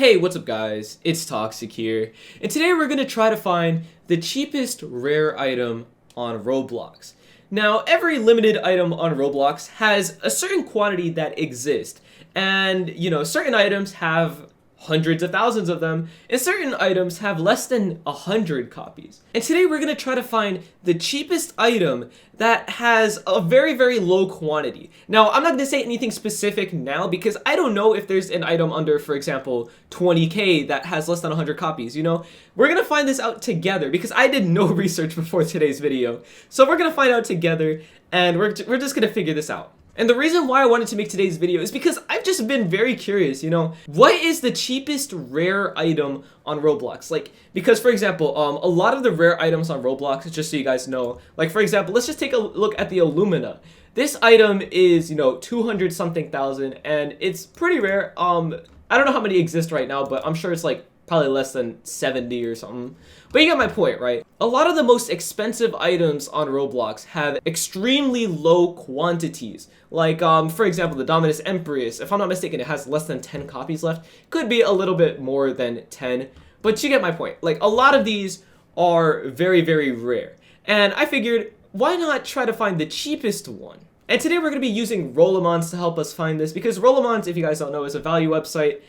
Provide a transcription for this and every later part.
Hey, what's up guys? It's Toxic here, and today we're going to try to find the cheapest rare item on Roblox. Now, every limited item on Roblox has a certain quantity that exists, and certain items have hundreds of thousands of them, and certain items have less than 100 copies. And today we're going to try to find the cheapest item that has a very, very low quantity. Now, I'm not going to say anything specific now because I don't know if there's an item under, for example, 20k that has less than 100 copies, We're going to find this out together because I did no research before today's video. So we're going to find out together, and we're just going to figure this out. And the reason why I wanted to make today's video is because I've just been very curious, what is the cheapest rare item on Roblox? Because for example, a lot of the rare items on Roblox, just so you guys know, for example, let's just take a look at the Illumina. This item is, 200 something thousand, and it's pretty rare. I don't know how many exist right now, but I'm sure it's probably less than 70 or something. But you get my point, right? A lot of the most expensive items on Roblox have extremely low quantities. For example, the Dominus Empress, if I'm not mistaken, it has less than 10 copies left. Could be a little bit more than 10, but you get my point. A lot of these are very, very rare. And I figured, why not try to find the cheapest one? And today we're going to be using Rolimons to help us find this, because Rolimons, if you guys don't know, is a value website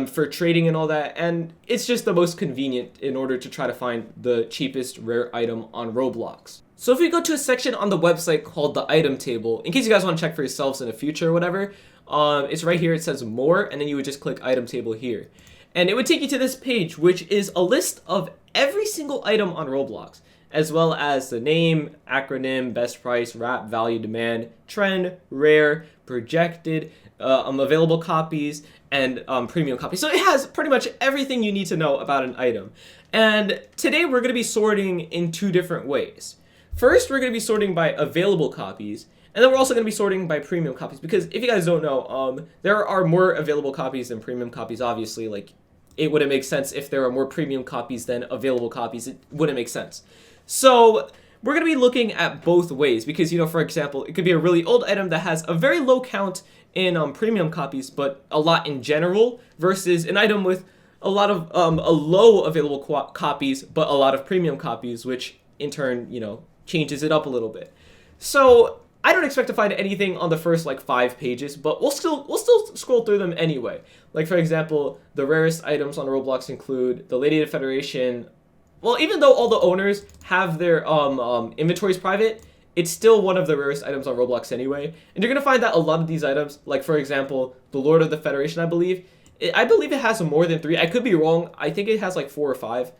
for trading and all that, and it's just the most convenient in order to try to find the cheapest rare item on Roblox. So if we go to a section on the website called the item table, in case you guys want to check for yourselves in the future or whatever, it's right here. It says more, and then you would just click item table here, and it would take you to this page, which is a list of every single item on Roblox, as well as the name, acronym, best price, wrap, value, demand, trend, rare, projected, available copies, and premium copies. So it has pretty much everything you need to know about an item. And today we're going to be sorting in two different ways. First, we're going to be sorting by available copies, and then we're also going to be sorting by premium copies, because if you guys don't know, there are more available copies than premium copies, obviously. It wouldn't make sense if there are more premium copies than available copies. It wouldn't make sense. So we're going to be looking at both ways, because, for example, it could be a really old item that has a very low count in premium copies, but a lot in general, versus an item with a lot of a low available copies, but a lot of premium copies, which in turn, changes it up a little bit. So I don't expect to find anything on the first 5 pages, but we'll still scroll through them anyway. For example, the rarest items on Roblox include the Lady of the Federation. Well, even though all the owners have their inventories private, it's still one of the rarest items on Roblox anyway. And you're going to find that a lot of these items, for example, the Lord of the Federation, I believe it has more than 3. I could be wrong. I think it has 4 or 5.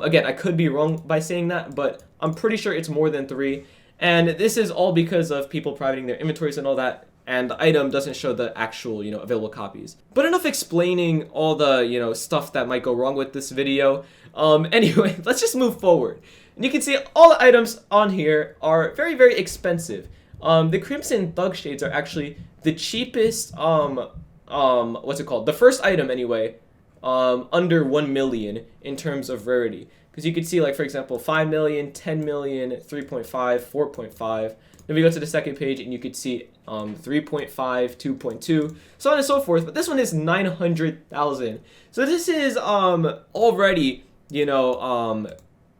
Again, I could be wrong by saying that, but I'm pretty sure it's more than 3. And this is all because of people privating their inventories and all that, and the item doesn't show the actual, available copies. But enough explaining all the, stuff that might go wrong with this video. Anyway, let's just move forward. And you can see all the items on here are very, very expensive. The Crimson Thug Shades are actually the cheapest, what's it called? The first item anyway, under 1 million in terms of rarity. Because you can see, for example, 5 million, 10 million, 3.5, 4.5. Then we go to the second page and you could see 3.5, 2.2, so on and so forth. But this one is 900,000. So this is already,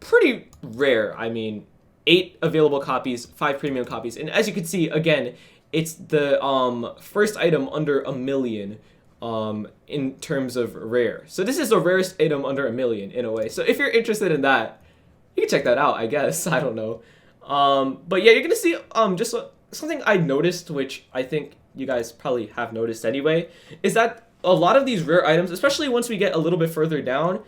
pretty rare. I mean, 8 available copies, 5 premium copies. And as you can see, again, it's the first item under 1 million in terms of rare. So this is the rarest item under 1 million in a way. So if you're interested in that, you can check that out, I guess. I don't know. But yeah, you're gonna see just something I noticed, which I think you guys probably have noticed anyway, is that a lot of these rare items, especially once we get a little bit further down,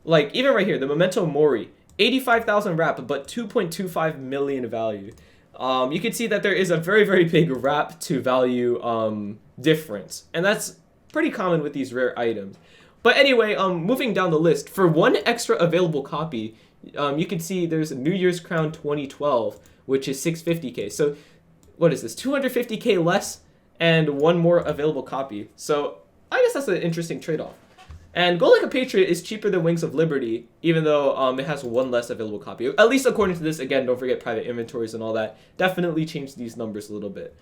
even right here, the Memento Mori, 85,000 wrap, but 2.25 million value. You can see that there is a very, very big wrap to value difference, and that's pretty common with these rare items. But anyway, moving down the list, for 1 extra available copy, you can see there's New Year's Crown 2012, which is 650k. So what is this, 250k less and 1 more available copy. So I guess that's an interesting trade-off. And Go Like a Patriot is cheaper than Wings of Liberty, even though it has 1 less available copy. At least according to this. Again, don't forget private inventories and all that. Definitely change these numbers a little bit.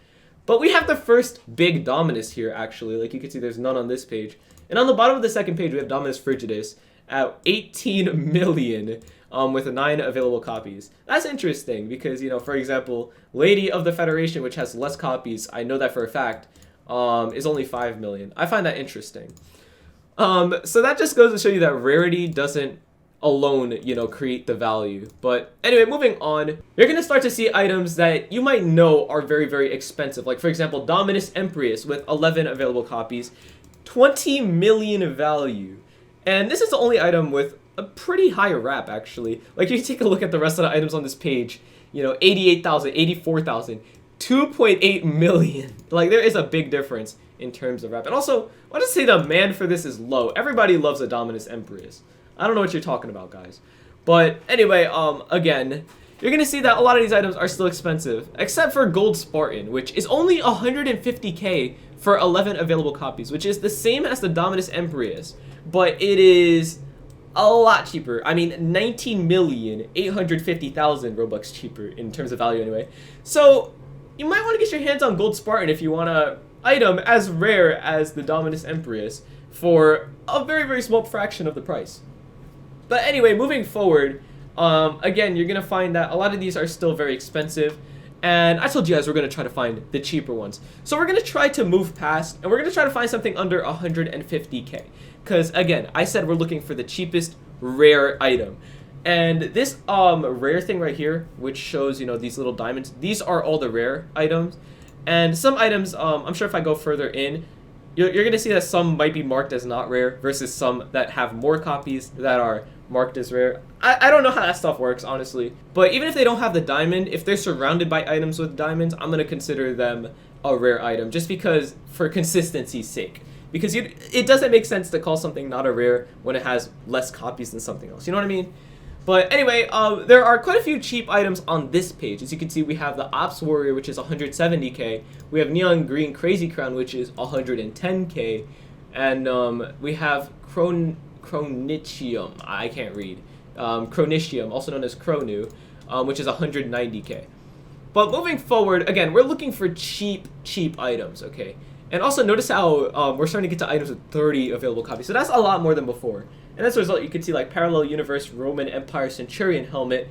But we have the first big Dominus here, actually. You can see there's none on this page. And on the bottom of the second page, we have Dominus Frigidus at 18 million with 9 available copies. That's interesting because, you know, for example, Lady of the Federation, which has less copies, I know that for a fact, is only 5 million. I find that interesting. So that just goes to show you that rarity doesn't alone, you know, create the value. But anyway, moving on, you're going to start to see items that you might know are very, very expensive. Like, for example, Dominus Emprius with 11 available copies, 20 million value. And this is the only item with a pretty high wrap, actually. Like, you take a look at the rest of the items on this page, you know, 88,000, 84,000, 2.8 million. Like, there is a big difference in terms of wrap. And also, I just say the demand for this is low. Everybody loves a Dominus Emprius. I don't know what you're talking about, guys. But anyway, again, you're going to see that a lot of these items are still expensive, except for Gold Spartan, which is only 150k for 11 available copies, which is the same as the Dominus Emprius, but it is a lot cheaper. I mean, 19,850,000 Robux cheaper in terms of value anyway. So you might want to get your hands on Gold Spartan if you want an item as rare as the Dominus Emprius for a very, very small fraction of the price. But anyway, moving forward, again, you're going to find that a lot of these are still very expensive. And I told you guys we're going to try to find the cheaper ones. So we're going to try to move past, and we're going to try to find something under 150k. Because, again, I said we're looking for the cheapest rare item. And this rare thing right here, which shows, you know, these little diamonds, these are all the rare items. And some items, I'm sure if I go further in, you're going to see that some might be marked as not rare versus some that have more copies that are marked as rare. I don't know how that stuff works, honestly. But even if they don't have the diamond, if they're surrounded by items with diamonds, I'm going to consider them a rare item just because, for consistency's sake. Because it doesn't make sense to call something not a rare when it has less copies than something else. You know what I mean? But anyway, there are quite a few cheap items on this page. As you can see, we have the Ops Warrior, which is 170k. We have Neon Green Crazy Crown, which is 110k. And we have Chronicium, I can't read. Chronicium, also known as Chronu, which is 190k. But moving forward, again, we're looking for cheap items, okay? And also notice how we're starting to get to items with 30 available copies. So that's a lot more than before. And as a result, you can see like Parallel Universe Roman Empire Centurion Helmet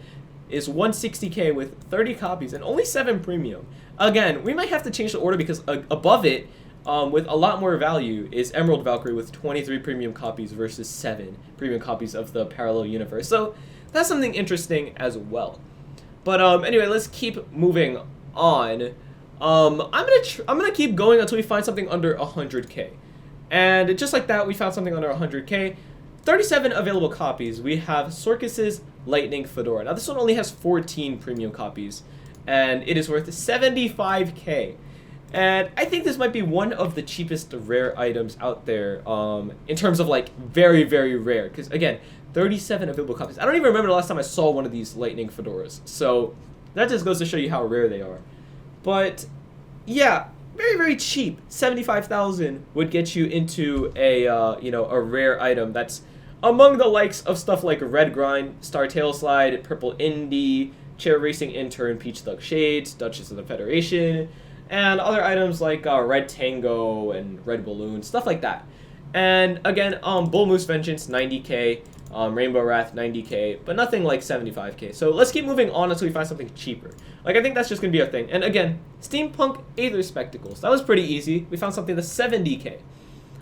is 160k with 30 copies and only 7 premium. Again, we might have to change the order because above it, with a lot more value, is Emerald Valkyrie with 23 premium copies versus 7 premium copies of the Parallel Universe. So that's something interesting as well. But anyway, let's keep moving on. I'm gonna keep going until we find something under 100k. And just like that, we found something under 100k. 37 available copies. We have Sorcus's Lightning Fedora. Now this one only has 14 premium copies, and it is worth 75k. And I think this might be one of the cheapest rare items out there, in terms of like very, very rare. Because again, 37 available copies. I don't even remember the last time I saw one of these Lightning Fedoras. So that just goes to show you how rare they are. But yeah, very, very cheap. 75,000 would get you into a you know, a rare item that's among the likes of stuff like Red Grind, Star Tail Slide, Purple Indie, Chair Racing Intern, Peach Thug Shades, Duchess of the Federation, and other items like Red Tango and Red Balloon, stuff like that. And again, Bull Moose Vengeance, 90k, Rainbow Wrath, 90k, but nothing like 75k. So let's keep moving on until we find something cheaper. Like, I think that's just going to be a thing. And again, Steampunk Aether Spectacles. That was pretty easy. We found something that's 70k.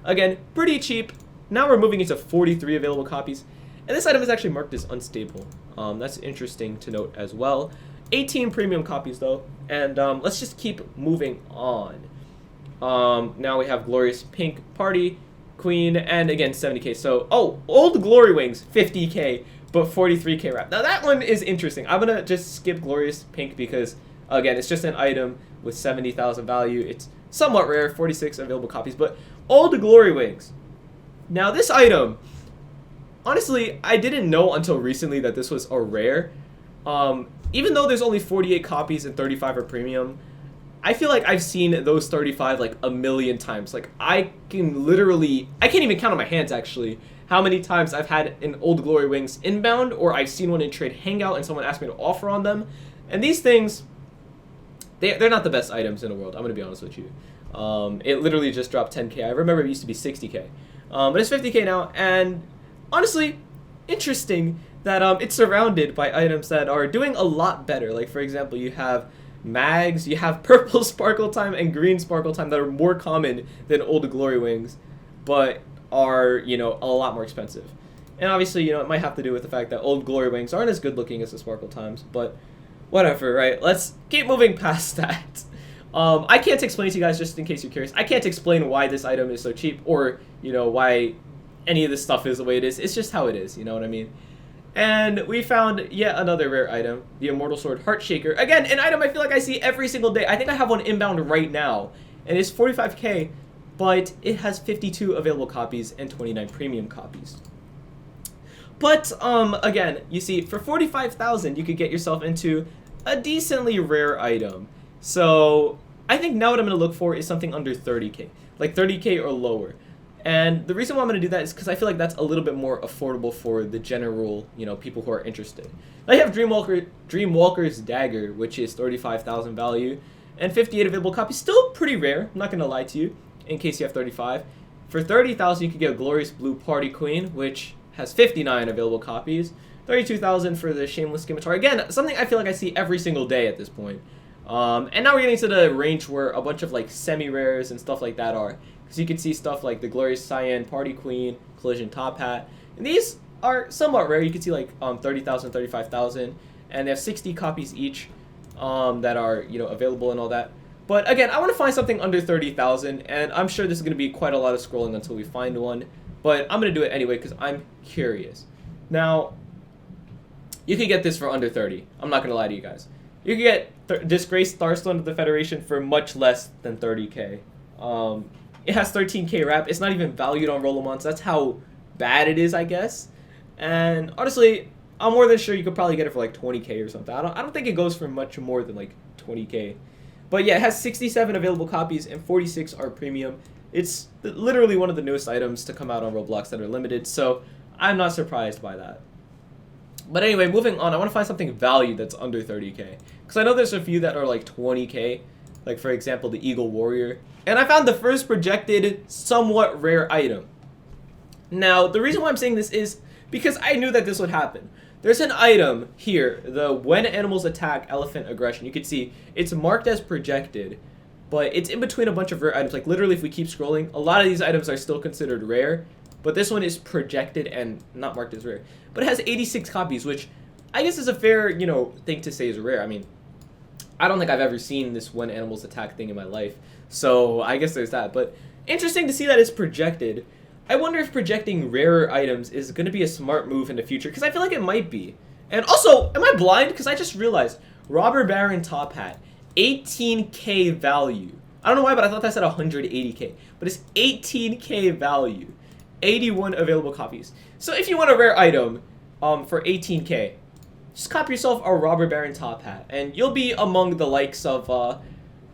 Again, pretty cheap. Now we're moving into 43 available copies. And this item is actually marked as unstable. That's interesting to note as well. 18 premium copies, though. And let's just keep moving on. Now we have Glorious Pink Party Queen, and again, 70k. So, oh, Old Glory Wings, 50k, but 43k wrap. Now that one is interesting. I'm gonna just skip Glorious Pink because, again, it's just an item with 70,000 value. It's somewhat rare, 46 available copies, but Old Glory Wings. Now this item, honestly, I didn't know until recently that this was a rare. Even though there's only 48 copies and 35 are premium, I feel like I've seen those 35 like a million times. Like, I can't even count on my hands actually how many times I've had an Old Glory Wings inbound, or I've seen one in Trade Hangout and someone asked me to offer on them. And these things, they're not the best items in the world, I'm gonna be honest with you. It literally just dropped 10k. I remember it used to be 60k. But it's 50k now, and honestly, interesting that it's surrounded by items that are doing a lot better. Like, for example, you have mags, you have purple sparkle time and green sparkle time that are more common than old glory wings, but are, you know, a lot more expensive. And obviously, you know, it might have to do with the fact that old glory wings aren't as good looking as the sparkle times, but whatever, right? Let's keep moving past that. I can't explain to you guys, just in case you're curious, I can't explain why this item is so cheap, or, you know, why any of this stuff is the way it is. It's just how it is, you know what I mean? And we found yet another rare item, the Immortal Sword Heart Shaker. Again, an item I feel like I see every single day. I think I have one inbound right now, and it's 45k, but it has 52 available copies and 29 premium copies. But, again, you see, for 45,000, you could get yourself into a decently rare item. So, I think now what I'm going to look for is something under 30k, like 30k or lower. And the reason why I'm going to do that is because I feel like that's a little bit more affordable for the general, you know, people who are interested. I have Dreamwalker's Dagger, which is 35,000 value, and 58 available copies. Still pretty rare, I'm not going to lie to you, in case you have 35. For 30,000, you could get a Glorious Blue Party Queen, which has 59 available copies. 32,000 for the Shameless Scimitar. Again, something I feel like I see every single day at this point. And now we're getting to the range where a bunch of like semi-rares and stuff like that are. Because you can see stuff like the Glorious Cyan Party Queen, Collision Top Hat. And these are somewhat rare. You can see like 30,000, 35,000. And they have 60 copies each that are, you know, available and all that. But again, I want to find something under 30,000. And I'm sure this is going to be quite a lot of scrolling until we find one. But I'm going to do it anyway because I'm curious. Now, you can get this for under 30. I'm not going to lie to you guys. You can get Disgraced Starstone of the Federation for much less than 30k. It has 13k wrap. It's not even valued on Rolimon, so that's how bad it is, I guess. And honestly, I'm more than sure you could probably get it for like 20k or something. I don't think it goes for much more than like 20k. But yeah, it has 67 available copies and 46 are premium. It's literally one of the newest items to come out on Roblox that are limited, so I'm not surprised by that. But anyway, moving on, I want to find something valued that's under 30k. Because I know there's a few that are like 20k, like for example the Eagle Warrior. And I found the first projected somewhat rare item. Now, the reason why I'm saying this is because I knew that this would happen. There's an item here, the When Animals Attack Elephant Aggression. You can see it's marked as projected, but it's in between a bunch of rare items. Like literally if we keep scrolling, a lot of these items are still considered rare, but this one is projected and not marked as rare. But it has 86 copies, which I guess is a fair, you know, thing to say is rare. I mean, I don't think I've ever seen this When Animals Attack thing in my life, so I guess there's that. But interesting to see that it's projected. I wonder if projecting rarer items is going to be a smart move in the future, because I feel like it might be. And also, am I blind? Because I just realized, Robber Baron Top Hat, 18k value. I don't know why, but I thought that said 180k. But it's 18k value. 81 available copies. So if you want a rare item for 18k, just copy yourself a Robber Baron Top Hat, and you'll be among the likes of,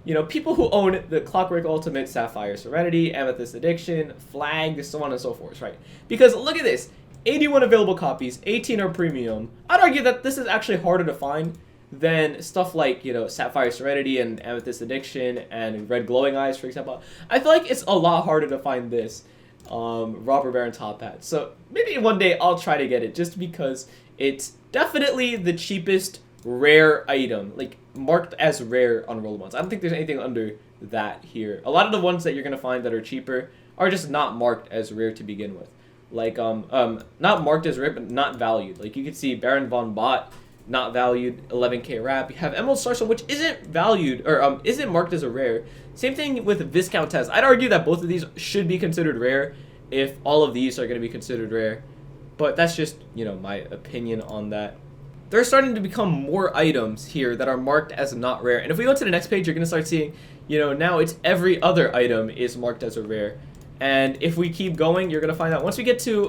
you know, people who own the Clockwork Ultimate, Sapphire Serenity, Amethyst Addiction, Flag, so on and so forth, right? Because look at this, 81 available copies, 18 are premium. I'd argue that this is actually harder to find than stuff like, you know, Sapphire Serenity and Amethyst Addiction and Red Glowing Eyes, for example. I feel like it's a lot harder to find this Robber Baron Top Hat. So maybe one day I'll try to get it, just because it's definitely the cheapest rare item, like marked as rare on Rolimon. I don't think there's anything under that here. A lot of the ones that you're gonna find that are cheaper are just not marked as rare to begin with. Like not marked as rare, but not valued. Like you can see Baron Von Bot, not valued, 11k wrap. You have Emerald Starstone, which isn't valued, or isn't marked as a rare. Same thing with Viscountess. I'd argue that both of these should be considered rare if all of these are going to be considered rare. But that's just, you know, my opinion on that. There's starting to become more items here that are marked as not rare. And if we go to the next page, you're going to start seeing, you know, now it's every other item is marked as a rare. And if we keep going, you're going to find out once we get to,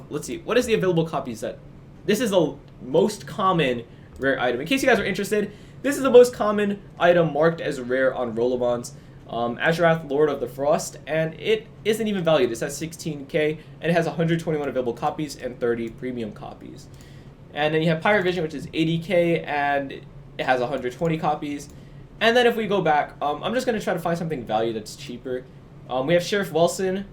let's see, what is the available copies that, this is the most common rare item. In case you guys are interested, this is the most common item marked as rare on Rolimons. Azurath, Lord of the Frost, and it isn't even valued. It says 16k, and it has 121 available copies and 30 premium copies. And then you have Pirate Vision, which is 80k, and it has 120 copies. And then if we go back, I'm just going to try to find something valued that's cheaper. We have Sheriff Wilson,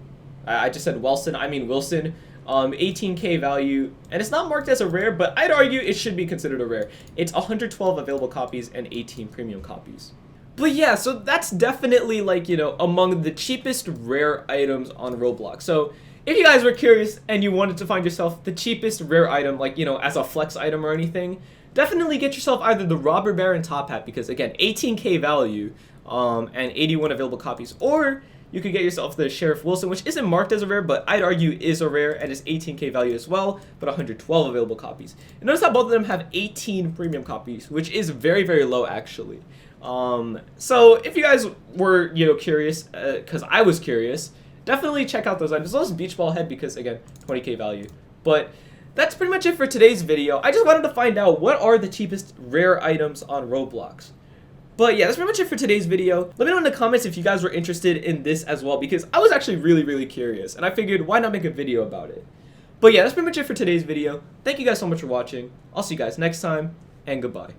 I just said Wilson, I mean Wilson. 18k value, and it's not marked as a rare, but I'd argue it should be considered a rare. It's 112 available copies and 18 premium copies. But yeah, so that's definitely like, you know, among the cheapest rare items on Roblox. So if you guys were curious and you wanted to find yourself the cheapest rare item, like, you know, as a flex item or anything, definitely get yourself either the Robber Baron top hat, because again, 18k value, and 81 available copies, or you could get yourself the Sheriff Wilson, which isn't marked as a rare, but I'd argue is a rare, and is 18k value as well, but 112 available copies. And notice how both of them have 18 premium copies, which is very, very low actually. So if you guys were, you know, curious, because I was curious, definitely check out those items. As well as Beach Ball Head, because again, 20k value. But that's pretty much it for today's video. I just wanted to find out what are the cheapest rare items on Roblox. But yeah, that's pretty much it for today's video. Let me know in the comments if you guys were interested in this as well, because I was actually really, really curious, and I figured why not make a video about it. But yeah, that's pretty much it for today's video. Thank you guys so much for watching. I'll see you guys next time, and goodbye.